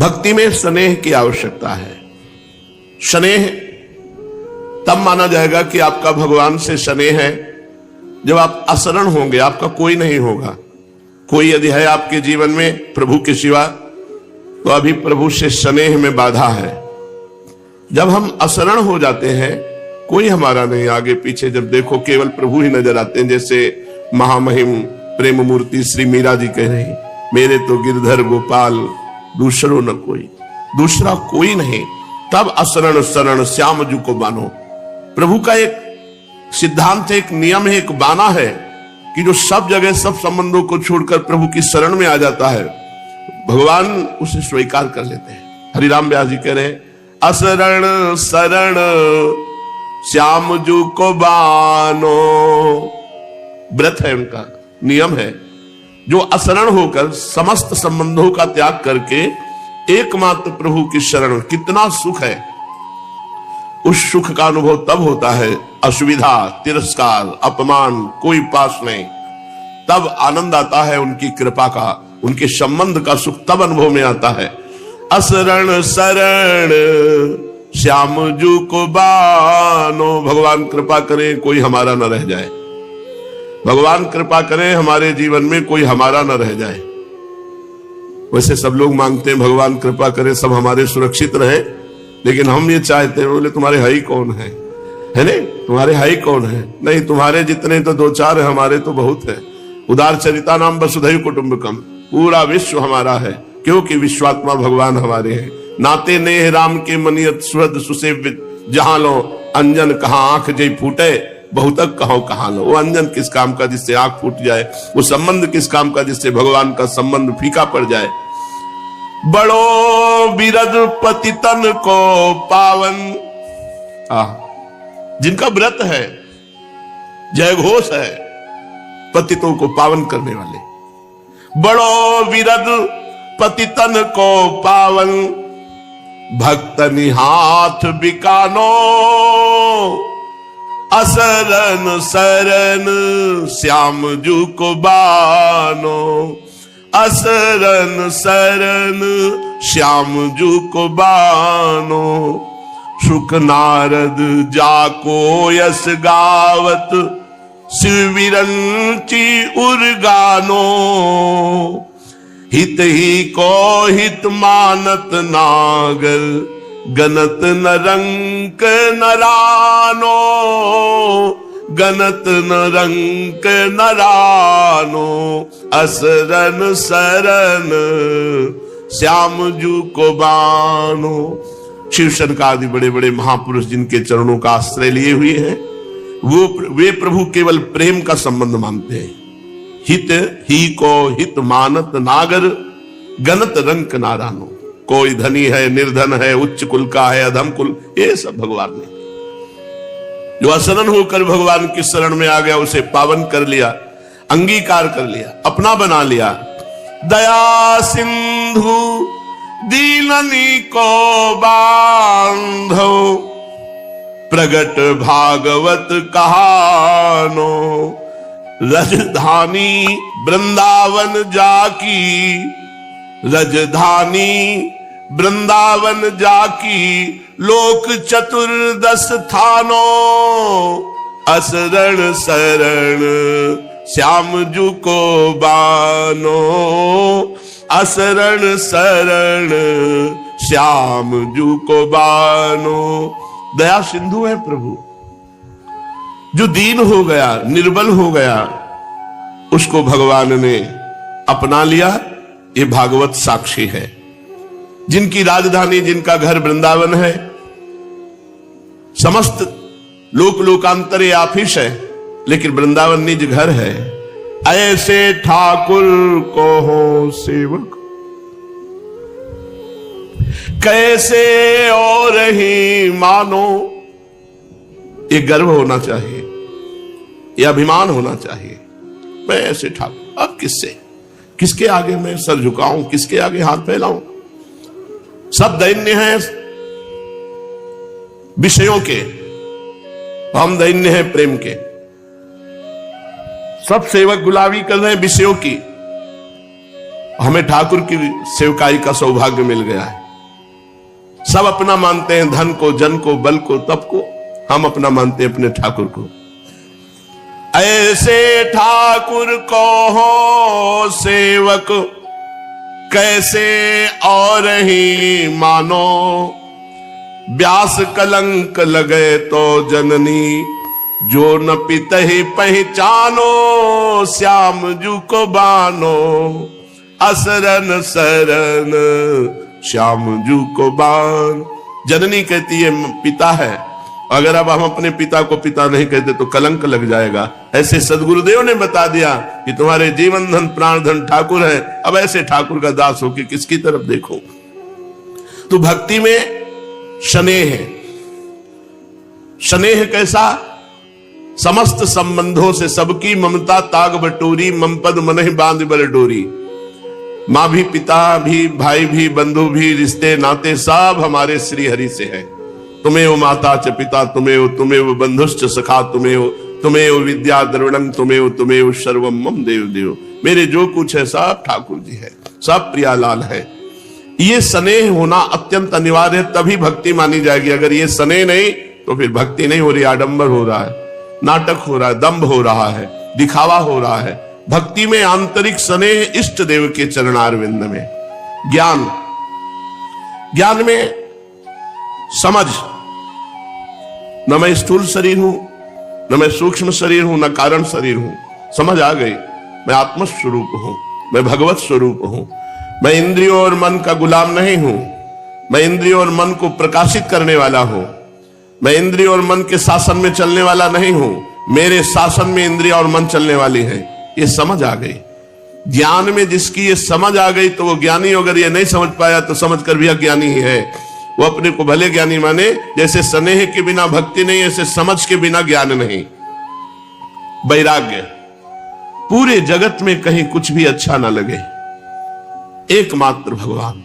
भक्ति में स्नेह की आवश्यकता है। स्नेह तब माना जाएगा कि आपका भगवान से स्नेह है जब आप असरण होंगे, आपका कोई नहीं होगा। कोई यदि है आपके जीवन में प्रभु के सिवा, तो अभी प्रभु से स्नेह में बाधा है। जब हम असरण हो जाते हैं, कोई हमारा नहीं आगे पीछे, जब देखो केवल प्रभु ही नजर आते हैं। जैसे महामहिम प्रेम मूर्ति श्री मीरा जी कह रही, मेरे तो गिरधर गोपाल दूसरो न कोई, दूसरा कोई नहीं। तब असरण शरण श्याम जू को बानो। प्रभु का एक सिद्धांत है, एक नियम है, एक बाना है कि जो सब जगह सब संबंधों को छोड़कर प्रभु की शरण में आ जाता है, भगवान उसे स्वीकार कर लेते हैं। हरिराम व्यास जी कह रहे हैं, असरण शरण श्याम जू को बानो। व्रत है उनका, नियम है, जो असरण होकर समस्त संबंधों का त्याग करके एकमात्र प्रभु की शरण। कितना सुख है! उस सुख का अनुभव तब होता है, असुविधा, तिरस्कार, अपमान कोई पास नहीं, तब आनंद आता है उनकी कृपा का, उनके संबंध का सुख तब अनुभव में आता है। असरण शरण श्याम जू को बानो। भगवान कृपा करें कोई हमारा न रह जाए, भगवान कृपा करें हमारे जीवन में कोई हमारा न रह जाए। वैसे सब लोग मांगते हैं भगवान कृपा करे सब हमारे सुरक्षित रहे, लेकिन हम ये चाहते हैं, बोले तुम्हारे हाई कौन है नहीं, तुम्हारे हाई कौन है? नहीं, तुम्हारे जितने तो दो चार है, हमारे तो बहुत है। उदार चरिता नाम वसुधैव कुटुंबकम, पूरा विश्व हमारा है, क्योंकि विश्वात्मा भगवान हमारे हैं। नाते नेह राम के मनियत सुहद सुसेव्य, जहां लो अंजन कहां आंख जय फूटे, बहुतक कहो कहां लो। वो अंजन किस काम का जिससे आंख फूट जाए, वो संबंध किस काम का जिससे भगवान का संबंध फीका पड़ जाए। बड़ो बिरद पतितन को पावन, जिनका व्रत है, जय घोष है, पतितों को पावन करने वाले। बड़ो विरद पतितन को पावन, भक्तनि हाथ बिकानो। असरन शरण श्याम जू को बानो। असरन शरण श्याम जू को बानो। सुख नारद जाको यस गावत, शिविरंची उर्गानो। हित ही को हित मानत नागर, गनत न रंक नरानो। गनत न रंक नरानो। असरन शरण श्याम जू को बानो। शिव शंकर आदि बड़े बड़े महापुरुष जिनके चरणों का आश्रय लिए हुए हैं, वे प्रभु केवल प्रेम का संबंध मानते हैं। हित ही को हित मानत नागर, गनत रंक नारानो। कोई धनी है, निर्धन है, उच्च कुल का है, अधम कुल, ये सब भगवान ने जो असरण होकर भगवान की शरण में आ गया, उसे पावन कर लिया, अंगीकार कर लिया, अपना बना लिया। दया सिंधु दीननी को बांधो, प्रगट भागवत कहानो। रजधानी वृंदावन जाकी, रजधानी वृंदावन जाकी, लोक चतुर्दश थानो। असरण शरण श्याम जू को बानो। असरण शरण श्याम जू को बानो। दया सिंधु है प्रभु, जो दीन हो गया, निर्बल हो गया, उसको भगवान ने अपना लिया। ये भागवत साक्षी है। जिनकी राजधानी, जिनका घर वृंदावन है, समस्त लोक लोकांतर ये आफिस है, लेकिन वृंदावन निज घर है। ऐसे ठाकुर को हो सेवक, कैसे और ही मानो। ये गर्व होना चाहिए, ये अभिमान होना चाहिए। मैं ऐसे ठाकुर, अब किससे, किसके आगे मैं सर झुकाऊं, किसके आगे हाथ फैलाऊं? सब दैन्य हैं विषयों के, हम दैन्य हैं प्रेम के। सब सेवक गुलामी कर रहे हैं विषयों की, हमें ठाकुर की सेवकाई का सौभाग्य मिल गया है। सब अपना मानते हैं, धन को, जन को, बल को, तप को। हम अपना मानते हैं अपने ठाकुर को। ऐसे ठाकुर को हो सेवक, कैसे और ही मानो। व्यास कलंक लगे तो जननी, जो न पितहि पहचानो। श्याम जू को बानो, असरन शरण श्याम जू को बान। जननी कहती है पिता है, अगर अब हम अपने पिता को पिता नहीं कहते तो कलंक लग जाएगा। ऐसे सदगुरुदेव ने बता दिया कि तुम्हारे जीवन धन प्राण धन ठाकुर है। अब ऐसे ठाकुर का दास हो कि किसकी तरफ देखो। तो भक्ति में स्नेह है। स्नेह कैसा? समस्त संबंधों से सबकी ममता ताग बटोरी, ममपद मनहि बांध बर डोरी। माँ भी, पिता भी, भाई भी, बंधु भी, रिश्ते नाते सब हमारे श्री हरि से है। तुम्हें माता च पिता, तुम्हें बंधुश्च सखा, तुम्हें विद्या द्रविणं, तुम्हें सर्वम मम देव देव। मेरे जो कुछ है सब ठाकुर जी है, सब प्रियालाल है। ये स्नेह होना अत्यंत अनिवार्य है, तभी भक्ति मानी जाएगी। अगर ये स्नेह नहीं तो फिर भक्ति नहीं हो रही, आडंबर हो रहा है, नाटक हो रहा है, दंभ हो रहा है, दिखावा हो रहा है। भक्ति में आंतरिक स्नेह इष्ट देव के चरणारविंद में। ज्ञान, ज्ञान में समझ, न मैं स्थूल शरीर हूं, न मैं सूक्ष्म शरीर हूं, न कारण शरीर हूं। समझ आ गई, मैं आत्मस्वरूप हूं, मैं भगवत स्वरूप हूं। मैं इंद्रियों और मन का गुलाम नहीं हूं, मैं इंद्रियों और मन को प्रकाशित करने वाला हूं। मैं इंद्रियों और मन के शासन में चलने वाला नहीं हूं, मेरे शासन में इंद्रिया और मन चलने वाली है। ये समझ आ गई। ज्ञान में जिसकी ये समझ आ गई तो वो ज्ञानी। अगर ये नहीं समझ पाया तो समझ कर भी अज्ञानी ही है। वो अपने को भले ज्ञानी माने। जैसे स्नेह के बिना भक्ति नहीं, ऐसे समझ के बिना ज्ञान नहीं। वैराग्य, पूरे जगत में कहीं कुछ भी अच्छा ना लगे, एकमात्र भगवान,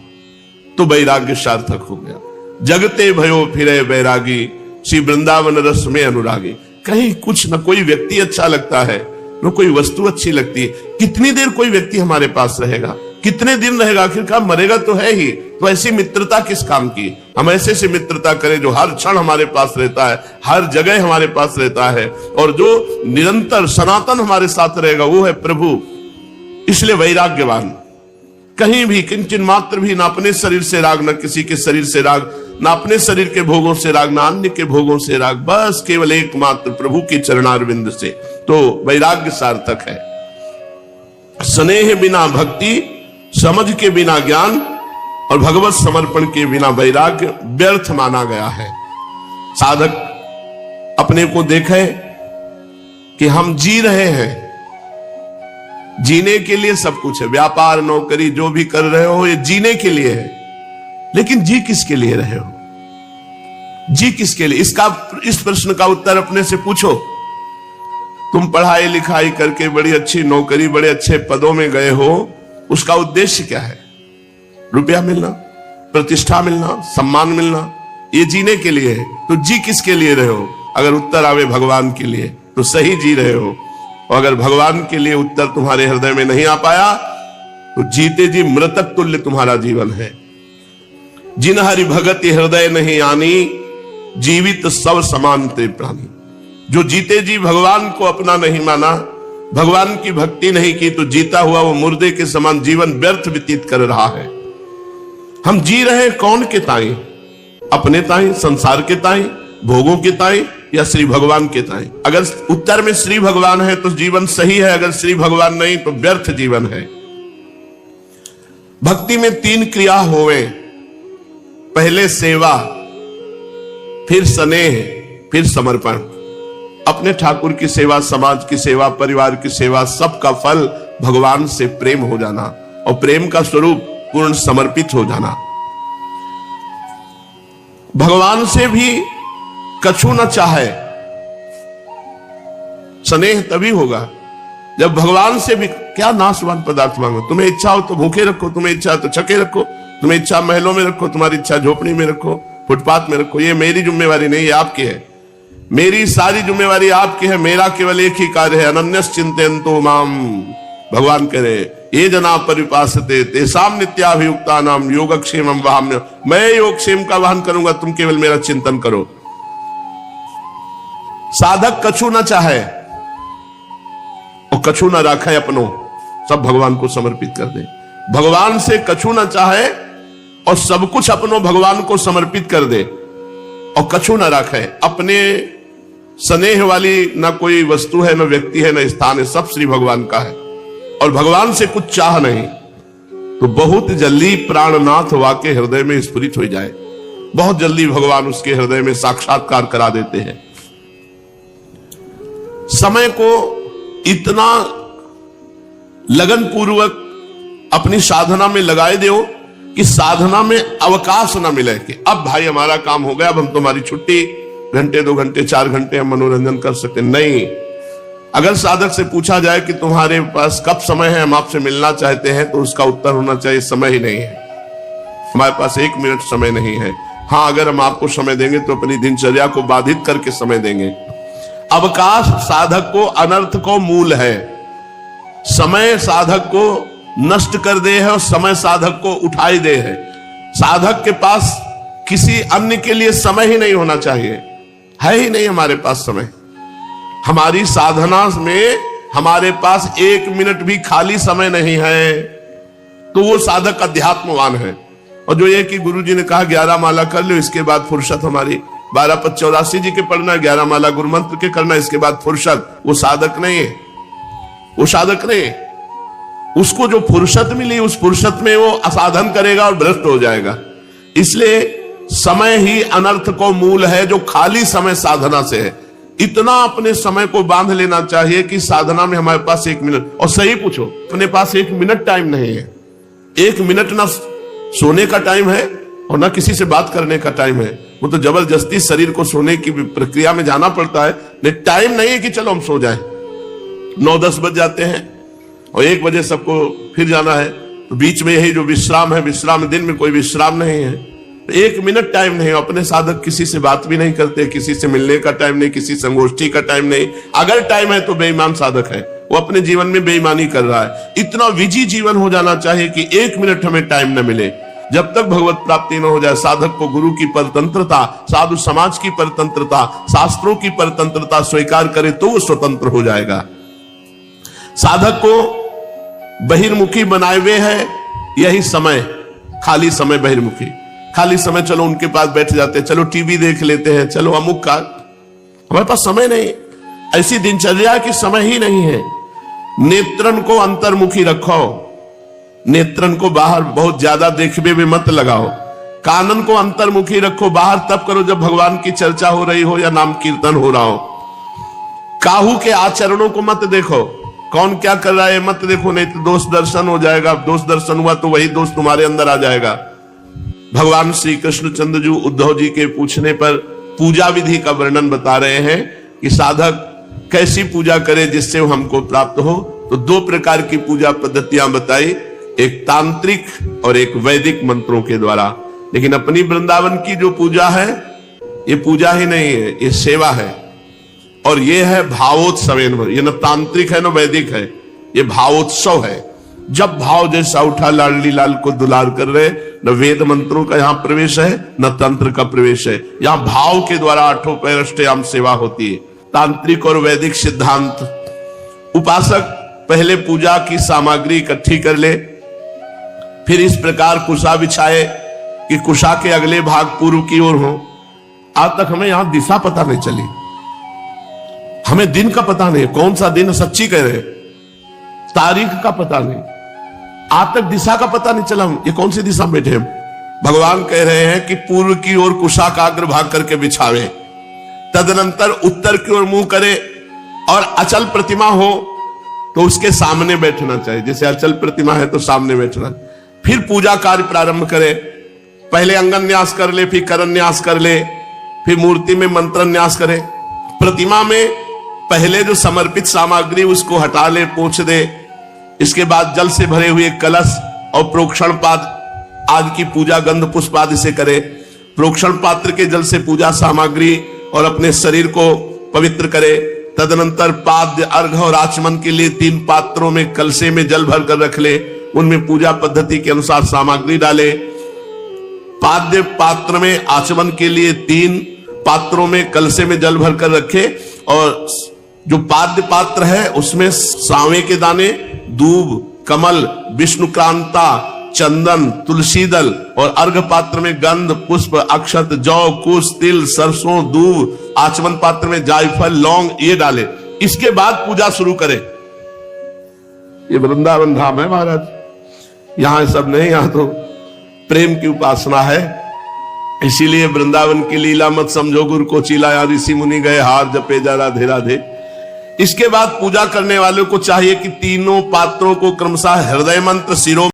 तो वैराग्य सार्थक हो गया। जगते भयो फिरे बैरागी, श्री वृंदावन रस में अनुरागी। कहीं कुछ न कोई व्यक्ति अच्छा लगता है, न कोई वस्तु अच्छी लगती है। कितनी देर कोई व्यक्ति हमारे पास रहेगा, कितने दिन रहेगा, आखिरकार मरेगा तो है ही। तो ऐसी मित्रता किस काम की? हम ऐसे से मित्रता करें जो हर क्षण हमारे पास रहता है, हर जगह हमारे पास रहता है, और जो निरंतर सनातन हमारे साथ रहेगा वो है प्रभु। इसलिए वैराग्यवान, कहीं भी किंचन मात्र भी ना अपने शरीर से राग, न किसी के शरीर से राग, ना अपने शरीर के भोगों से राग, ना अन्य के भोगों से राग, बस केवल एकमात्र प्रभु के चरणारविंद से। तो वैराग्य सार्थक है। स्नेह बिना भक्ति, समझ के बिना ज्ञान और भगवत समर्पण के बिना वैराग्य व्यर्थ माना गया है। साधक अपने को देखे कि हम जी रहे हैं, जीने के लिए सब कुछ है। व्यापार, नौकरी जो भी कर रहे हो ये जीने के लिए है, लेकिन जी किसके लिए रहे हो? जी किसके लिए? इस प्रश्न का उत्तर अपने से पूछो। तुम पढ़ाई लिखाई करके बड़ी अच्छी नौकरी, बड़े अच्छे पदों में गए हो, उसका उद्देश्य क्या है? रुपया मिलना, प्रतिष्ठा मिलना, सम्मान मिलना, ये जीने के लिए है। तो जी किसके लिए रहे हो? अगर उत्तर आवे भगवान के लिए तो सही जी रहे हो, और अगर भगवान के लिए उत्तर तुम्हारे हृदय में नहीं आ पाया तो जीते जी मृतक तुल्य तुम्हारा जीवन है। जिन हरि भगति हृदय नहीं आनी, जीवित सब समान ते प्राणी। जो जीते जी भगवान को अपना नहीं माना, भगवान की भक्ति नहीं की, तो जीता हुआ वो मुर्दे के समान जीवन व्यर्थ व्यतीत कर रहा है। हम जी रहे हैं कौन के ताई? अपने ताई, संसार के ताई, भोगों के ताई, या श्री भगवान के ताई? अगर उत्तर में श्री भगवान है तो जीवन सही है, अगर श्री भगवान नहीं तो व्यर्थ जीवन है। भक्ति में 3 क्रिया होवे, पहले सेवा, फिर स्नेह, फिर समर्पण। अपने ठाकुर की सेवा, समाज की सेवा, परिवार की सेवा, सबका फल भगवान से प्रेम हो जाना, और प्रेम का स्वरूप पूर्ण समर्पित हो जाना। भगवान से भी कछु न चाहे, स्नेह तभी होगा जब भगवान से भी क्या नाशवान पदार्थ मांगो। तुम्हें इच्छा हो तो भूखे रखो, तुम्हें इच्छा हो तो छके रखो, तुम्हें इच्छा महलों में रखो, तुम्हारी इच्छा झोपड़ी में रखो, फुटपाथ में रखो। ये मेरी जिम्मेवारी नहीं, ये आपकी है। मेरी सारी जिम्मेवारी आपकी है। मेरा केवल एक ही कार्य है, अनन्यस चिंतयन्तो माम। भगवान कह रहे ये जना परिपासते तेसाम नित्याभियुक्ता नाम योगक्षेमम वहाम्य। मैं योगक्षेम का वहन करूंगा, तुम केवल मेरा चिंतन करो। साधक कछु न चाहे और कछु न राखे अपनो, सब भगवान को समर्पित कर दे। भगवान से कछु न चाहे और सब कुछ अपनो भगवान को समर्पित कर दे और कछु न राखे। अपने स्नेह वाली ना कोई वस्तु है, ना व्यक्ति है, ना स्थान है, सब श्री भगवान का है और भगवान से कुछ चाह नहीं, तो बहुत जल्दी प्राणनाथ वाके हृदय में स्फुरित हो जाए। बहुत जल्दी भगवान उसके हृदय में साक्षात्कार करा देते हैं। समय को इतना लगन पूर्वक अपनी साधना में लगाए दो कि साधना में अवकाश ना मिले कि अब भाई हमारा काम हो गया, अब हम तुम्हारी छुट्टी, घंटे 2 घंटे 4 घंटे हम मनोरंजन कर सकते नहीं। अगर साधक से पूछा जाए कि तुम्हारे पास कब समय है, हम आपसे मिलना चाहते हैं, तो उसका उत्तर होना चाहिए समय ही नहीं है, हमारे पास 1 मिनट समय नहीं है। हाँ, अगर हम आपको समय देंगे तो अपनी दिनचर्या को बाधित करके समय देंगे। अवकाश साधक को अनर्थ को मूल है। समय साधक को नष्ट कर दे है और समय साधक को उठाई दे है। साधक के पास किसी अन्य के लिए समय ही नहीं होना चाहिए, है ही नहीं हमारे पास समय। हमारी साधना में हमारे पास 1 मिनट भी खाली समय नहीं है, तो वो साधक अध्यात्मवान है। और जो ये कि गुरु जी ने कहा 11 माला कर लो, इसके बाद फुर्सत हमारी 12 पद 84 जी के पढ़ना, 11 माला गुरु मंत्र के करना, इसके बाद फुर्सत, वो साधक नहीं है, वो साधक नहीं। उसको जो फुर्सत मिली उस फुर्सत में वो असाधन करेगा और भ्रष्ट हो जाएगा। इसलिए समय ही अनर्थ को मूल है, जो खाली समय साधना से है। इतना अपने समय को बांध लेना चाहिए कि साधना में हमारे पास 1 मिनट, और सही पूछो, अपने पास 1 मिनट टाइम नहीं है। 1 मिनट ना सोने का टाइम है और ना किसी से बात करने का टाइम है। वो तो जबरदस्ती शरीर को सोने की प्रक्रिया में जाना पड़ता है। नहीं, टाइम नहीं है कि चलो हम सो जाएं। 9-10 बज जाते हैं और 1 बजे सबको फिर जाना है, तो बीच में यही जो विश्राम है, विश्राम दिन में कोई विश्राम नहीं है। 1 मिनट टाइम नहीं। अपने साधक किसी से बात भी नहीं करते, किसी से मिलने का टाइम नहीं, किसी संगोष्ठी का टाइम नहीं। अगर टाइम है तो बेईमान साधक है, वो अपने जीवन में बेईमानी कर रहा है। इतना विजी जीवन हो जाना चाहिए कि 1 मिनट हमें टाइम न मिले। जब तक भगवत प्राप्ति न हो जाए, साधक को गुरु की परतंत्रता, साधु समाज की परतंत्रता, शास्त्रों की परतंत्रता स्वीकार करे तो वो स्वतंत्र हो जाएगा। साधक को बहिर्मुखी बनाए हुए है यही समय, खाली समय बहिर्मुखी। खाली समय चलो उनके पास बैठ जाते हैं, चलो टीवी देख लेते हैं, चलो अमुक का, हमारे पास समय नहीं। ऐसी दिनचर्या की समय ही नहीं है। नेत्रन को अंतर्मुखी रखो, नेत्रन को बाहर बहुत ज्यादा देखने में मत लगाओ। कानन को अंतर्मुखी रखो, बाहर तब करो जब भगवान की चर्चा हो रही हो या नाम कीर्तन हो रहा हो। काहू के आचरणों को मत देखो, कौन क्या कर रहा है मत देखो, नहीं तो दोष दर्शन हो जाएगा। दोष दर्शन हुआ तो वही दोष तुम्हारे अंदर आ जाएगा। भगवान श्री कृष्णचंद्र जी उद्धव जी के पूछने पर पूजा विधि का वर्णन बता रहे हैं कि साधक कैसी पूजा करे जिससे हमको प्राप्त हो। तो 2 प्रकार की पूजा पद्धतियां बताई, एक तांत्रिक और एक वैदिक मंत्रों के द्वारा। लेकिन अपनी वृंदावन की जो पूजा है, ये पूजा ही नहीं है, ये सेवा है। और ये है भावोत्सव, ये न तांत्रिक है न वैदिक है, ये भावोत्सव है। जब भाव जैसा उठा, लाडली लाल को दुलार कर रहे, न वेद मंत्रों का यहां प्रवेश है न तंत्र का प्रवेश है। यहां भाव के द्वारा 8 पैर अष्टयाम सेवा होती है। तांत्रिक और वैदिक सिद्धांत, उपासक पहले पूजा की सामग्री इकट्ठी कर ले, फिर इस प्रकार कुशा बिछाए कि कुशा के अगले भाग पूर्व की ओर हो। आज तक हमें यहां दिशा पता नहीं चली, हमें दिन का पता नहीं, कौन सा दिन, सच्ची कह रहे, तारीख का पता नहीं, आज तक दिशा का पता नहीं चला। ये कौन सी दिशा में बैठे हम? भगवान कह रहे हैं कि पूर्व की ओर कुशा का अग्र भाग करके बिछावे, तदनंतर उत्तर की ओर मुंह करे, और अचल प्रतिमा हो तो उसके सामने बैठना चाहिए। जैसे अचल प्रतिमा है तो सामने बैठना। फिर पूजा कार्य प्रारंभ करे, पहले अंगन न्यास कर ले, फिर करण न्यास कर ले, फिर मूर्ति में मंत्र न्यास करे। प्रतिमा में पहले जो समर्पित सामग्री उसको हटा ले, पोंछ दे। इसके बाद जल से भरे हुए कलश और प्रोक्षण पात्र आज की पूजा गंध पुष्प आदि से करे। प्रोक्षण पात्र के जल से पूजा सामग्री और अपने शरीर को पवित्र करे। तदनंतर पाद्य, अर्घ और आचमन के लिए 3 पात्रों में कलशे में जल भर कर रख ले, उनमें पूजा पद्धति के अनुसार सामग्री डाले। पाद्य पात्र में आचमन के लिए 3 पात्रों में कलशे में जल भर कर रखे, और जो पाद्य पात्र है उसमें सांवे के दाने, दूब, कमल, विष्णुक्रांता, चंदन, तुलसी दल, और अर्घ पात्र में गंध, पुष्प, अक्षत, जौ, कुश, तिल, सरसों, दूब, आचमन पात्र में जायफल, लौंग ये डाले। इसके बाद पूजा शुरू करें। ये वृंदावन धाम है महाराज, यहां सब नहीं, यहां तो प्रेम की उपासना है। इसीलिए वृंदावन की लीला मत समझो गुरु को चिलाया, ऋषि मुनि गए हार जपे जा राधे राधे। इसके बाद पूजा करने वालों को चाहिए कि तीनों पात्रों को क्रमशः हृदय मंत्र सिरों